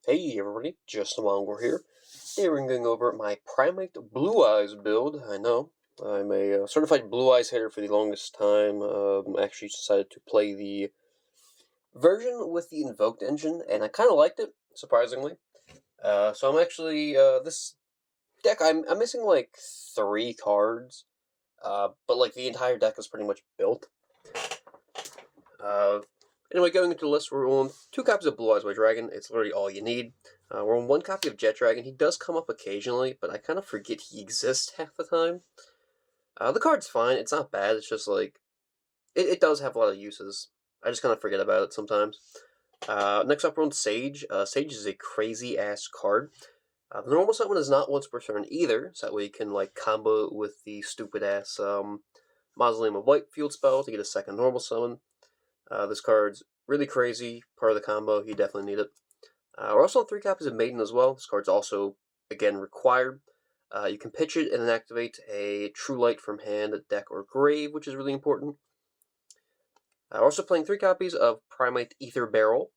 Hey everybody, just a Mongol here. Today we're going over my Primite Blue Eyes build. I know, I'm a certified Blue Eyes hitter for the longest time. Actually decided to play the version with the Invoked engine, and I kind of liked it, surprisingly. So I'm actually, this deck, I'm missing like 3 cards, but like the entire deck is pretty much built. Anyway, going into the list, we're on 2 copies of Blue Eyes White Dragon. It's literally all you need. We're on 1 copy of Jet Dragon. He does come up occasionally, but I kind of forget he exists half the time. The card's fine. It's not bad. It's just like, it does have a lot of uses. I just kind of forget about it sometimes. Next up, we're on Sage. Sage is a crazy-ass card. The normal summon is not once per turn either, so that way you can like combo with the stupid-ass Mausoleum of White field spell to get a second normal summon. This card's really crazy, part of the combo, you definitely need it. We're also on 3 copies of Maiden as well. This card's also, again, required. You can pitch it and then activate a True Light from hand, deck, or grave, which is really important. We're also playing 3 copies of Primite Ether Barrel.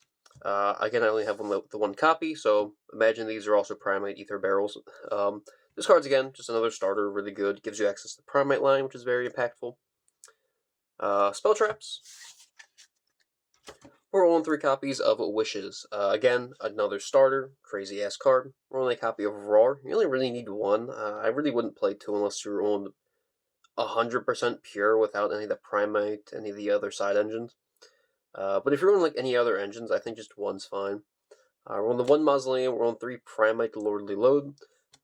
Again, I only have the 1 copy, so imagine these are also Primite Ether Barrels. This card's, again, just another starter, really good. Gives you access to the Primite line, which is very impactful. Spell Traps. We're on 3 copies of Wishes. Again, another starter, crazy-ass card. We're on a copy of Roar. You only really need 1. I really wouldn't play 2 unless you're on 100% pure without any of the Primite, any of the other side engines. But if you're on like any other engines, I think just 1's fine. We're on the 1 Mausoleum. We're on 3 Primite Lordly Load.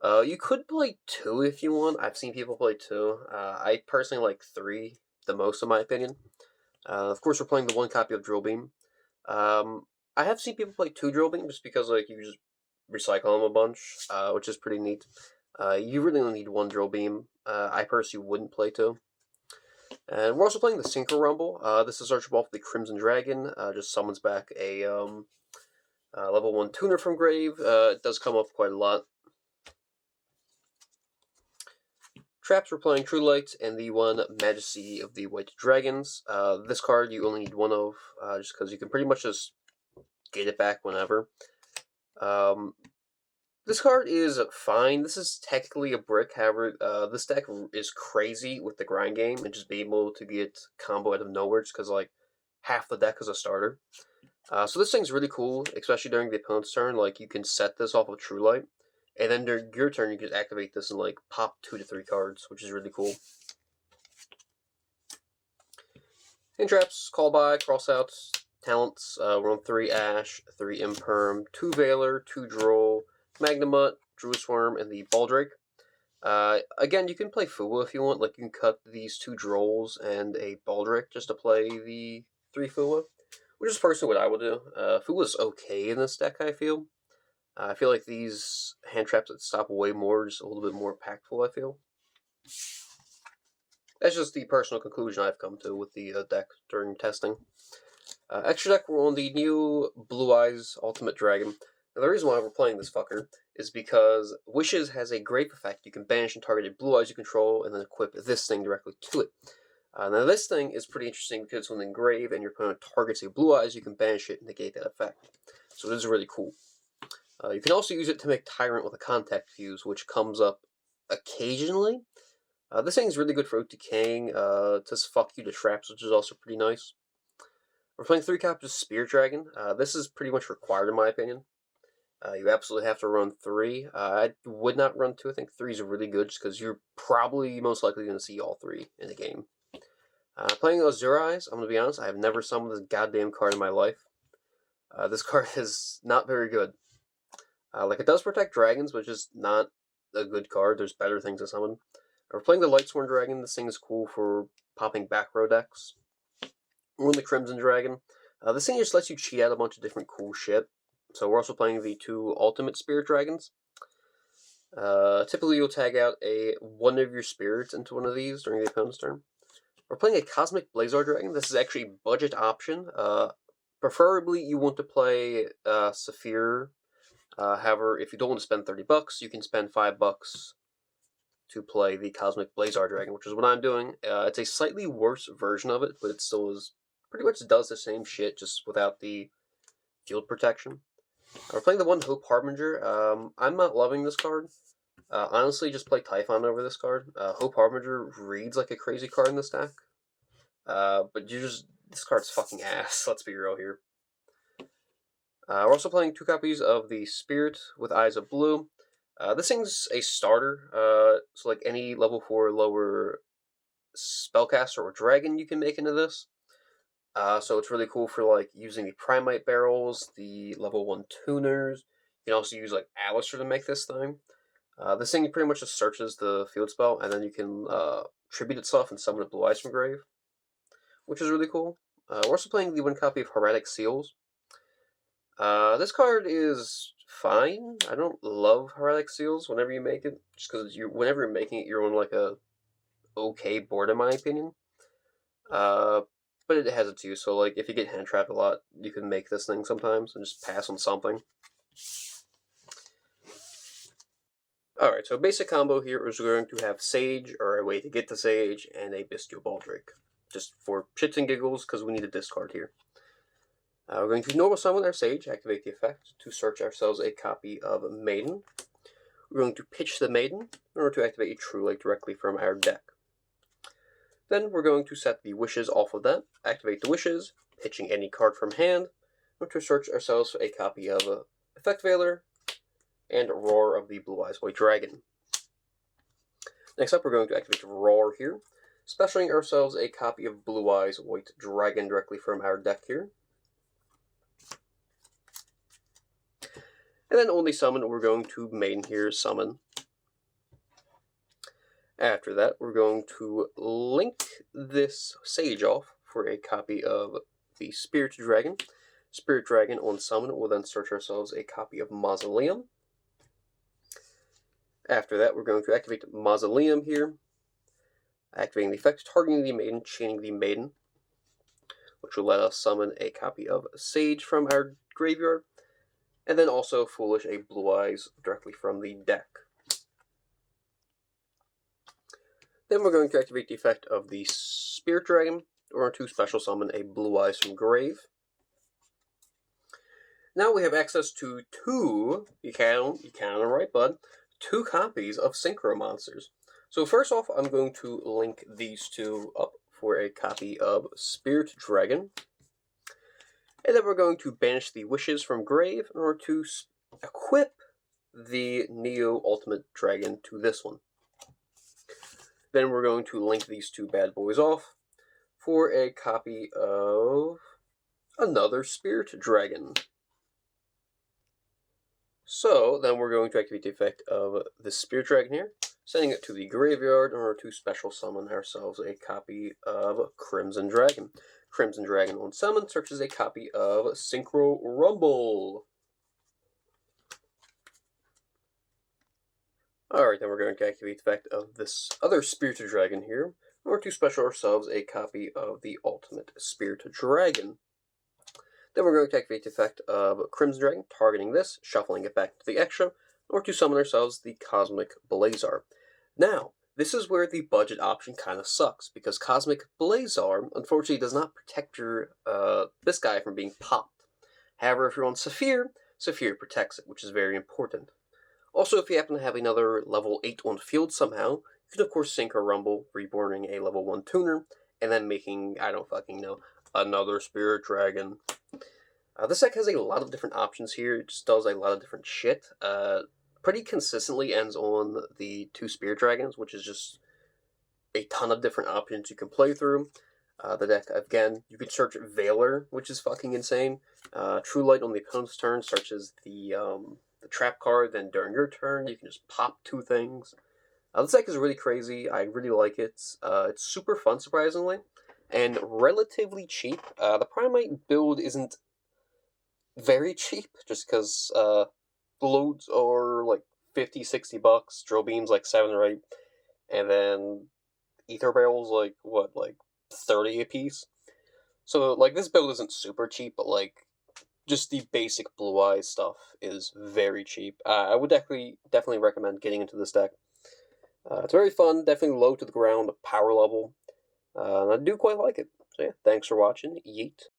You could play 2 if you want. I've seen people play 2. I personally like 3 the most, in my opinion. Of course, we're playing the 1 copy of Drill Beam. I have seen people play 2 Drill Beam just because like you just recycle them a bunch, which is pretty neat. You really only need 1 Drill Beam. I personally wouldn't play 2. And we're also playing the Synchro Rumble. This is searchable for the Crimson Dragon. Just summons back a level 1 tuner from grave. It does come up quite a lot. Traps, we're playing True Light and the 1 Majesty of the White Dragons. This card you only need 1 of, just because you can pretty much just get it back whenever. This card is fine. This is technically a brick, however, this deck is crazy with the grind game and just being able to get combo out of nowhere just because like half the deck is a starter. So this thing's really cool, especially during the opponent's turn. Like you can set this off of True Light. And then during your turn, you can activate this and like pop 2 to 3 cards, which is really cool. Hand traps, call by, cross outs, talents. We're on 3 Ash, 3 Imperm, 2 Veiler, 2 Droll, Magnamut, Druid Worm, and the Baldrake. Again, you can play Fuwa if you want. Like you can cut these 2 Drolls and a Baldrake just to play the 3 Fuwa, which is personally what I would do. Fuwa's okay in this deck, I feel. I feel like these hand traps that stop way more, just a little bit more impactful, I feel. That's just the personal conclusion I've come to with the deck during testing. Extra deck, we're on the new Blue Eyes Ultimate Dragon. Now, the reason why we're playing this fucker is because Wishes has a grave effect. You can banish and target a Blue Eyes you control, and then equip this thing directly to it. Now, this thing is pretty interesting because it's on the grave, and your opponent targets a Blue Eyes, you can banish it and negate that effect. So this is really cool. You can also use it to make Tyrant with a Contact Fuse, which comes up occasionally. This thing's really good for decaying, to fuck you to traps, which is also pretty nice. We're playing 3 copies of Spear Dragon. This is pretty much required in my opinion. You absolutely have to run 3. I would not run 2. I think 3 is really good just because you're probably most likely going to see all 3 in the game. Playing Azure Eyes, I'm going to be honest, I have never summoned this goddamn card in my life. This card is not very good. Like, it does protect dragons, but it's just not a good card. There's better things to summon. We're playing the Lightsworn Dragon. This thing is cool for popping back row decks. We're in the Crimson Dragon. This thing just lets you cheat out a bunch of different cool shit. So we're also playing the 2 Ultimate Spirit Dragons. Typically, you'll tag out one of your spirits into one of these during the opponent's turn. We're playing a Cosmic Blazar Dragon. This is actually a budget option. Preferably, you want to play Saphir. However, if you don't want to spend $30, you can spend $5 to play the Cosmic Blazar Dragon, which is what I'm doing. It's a slightly worse version of it, but it still is pretty much does the same shit, just without the field protection. We're playing the one Hope Harbinger. I'm not loving this card. Honestly, just play Typhon over this card. Hope Harbinger reads like a crazy card in this deck. But this card's fucking ass, let's be real here. We're also playing 2 copies of the Spirit with Eyes of Blue. This thing's a starter, so like any level 4 lower spellcaster or dragon you can make into this. So it's really cool for like using the Primite barrels, the level 1 tuners. You can also use like Alistair to make this thing. This thing pretty much just searches the field spell, and then you can tribute itself and summon a Blue Eyes from grave, which is really cool. We're also playing the 1 copy of Heretic Seals. This card is fine. I don't love Heretic Seals whenever you make it, just because whenever you're making it, you're on like a okay board in my opinion. But it has its use, so like if you get hand trapped a lot, you can make this thing sometimes and just pass on something. Alright, so basic combo here is we're going to have Sage, or a way to get to Sage, and a Bestial Baldrake. Just for shits and giggles, because we need a discard here. We're going to normal summon our Sage, activate the effect, to search ourselves a copy of Maiden. We're going to pitch the Maiden in order to activate a True Light directly from our deck. Then we're going to set the wishes off of that, activate the wishes, pitching any card from hand, in order to search ourselves a copy of Effect Veiler and Roar of the Blue Eyes White Dragon. Next up, we're going to activate Roar here, specialing ourselves a copy of Blue Eyes White Dragon directly from our deck here. And then only summon, we're going to Maiden here, summon. After that, we're going to link this Sage off for a copy of the Spirit Dragon. Spirit Dragon on summon will then search ourselves a copy of Mausoleum. After that, we're going to activate Mausoleum here, activating the effect, targeting the Maiden, chaining the Maiden, which will let us summon a copy of Sage from our graveyard, and then also Foolish a Blue Eyes directly from the deck. Then we're going to activate the effect of the Spirit Dragon, or to special summon a Blue Eyes from grave. Now we have access to 2, you count it right, bud, 2 copies of Synchro Monsters. So first off, I'm going to link these 2 up for a copy of Spirit Dragon. And then we're going to banish the Wishes from grave in order to equip the Neo Ultimate Dragon to this one. Then we're going to link these 2 bad boys off for a copy of another Spirit Dragon. So then we're going to activate the effect of the Spirit Dragon here, sending it to the graveyard in order to special summon ourselves a copy of Crimson Dragon. Crimson Dragon on summon searches a copy of Synchro Rumble. Alright, then we're going to activate the effect of this other Spirit Dragon here, in order to special ourselves a copy of the Ultimate Spirit Dragon. Then we're going to activate the effect of Crimson Dragon, targeting this, shuffling it back to the extra, in order to summon ourselves the Cosmic Blazar. Now, this is where the budget option kind of sucks, because Cosmic Blazar, unfortunately, does not protect your this guy from being popped. However, if you're on Saphir, Saphir protects it, which is very important. Also, if you happen to have another level 8 on field somehow, you can of course Synchro Rumble, reborning a level 1 tuner, and then making, I don't fucking know, another Spirit Dragon. This deck has a lot of different options here. It just does a lot of different shit. Pretty consistently ends on the 2 Spirit Dragons, which is just a ton of different options you can play through. The deck, again, you could search Veiler, which is fucking insane. True Light on the opponent's turn searches the trap card, then during your turn, you can just pop 2 things. This deck is really crazy. I really like it. It's super fun, surprisingly, and relatively cheap. The Primite build isn't very cheap, just because loads are like 50, 60 bucks, drill beams like 7 or 8, and then ether barrels like, what, like 30 a piece? So, like, this build isn't super cheap, but, like, just the basic Blue Eyes stuff is very cheap. I would definitely recommend getting into this deck. It's very fun, definitely low to the ground power level, and I do quite like it. So yeah, thanks for watching. Yeet.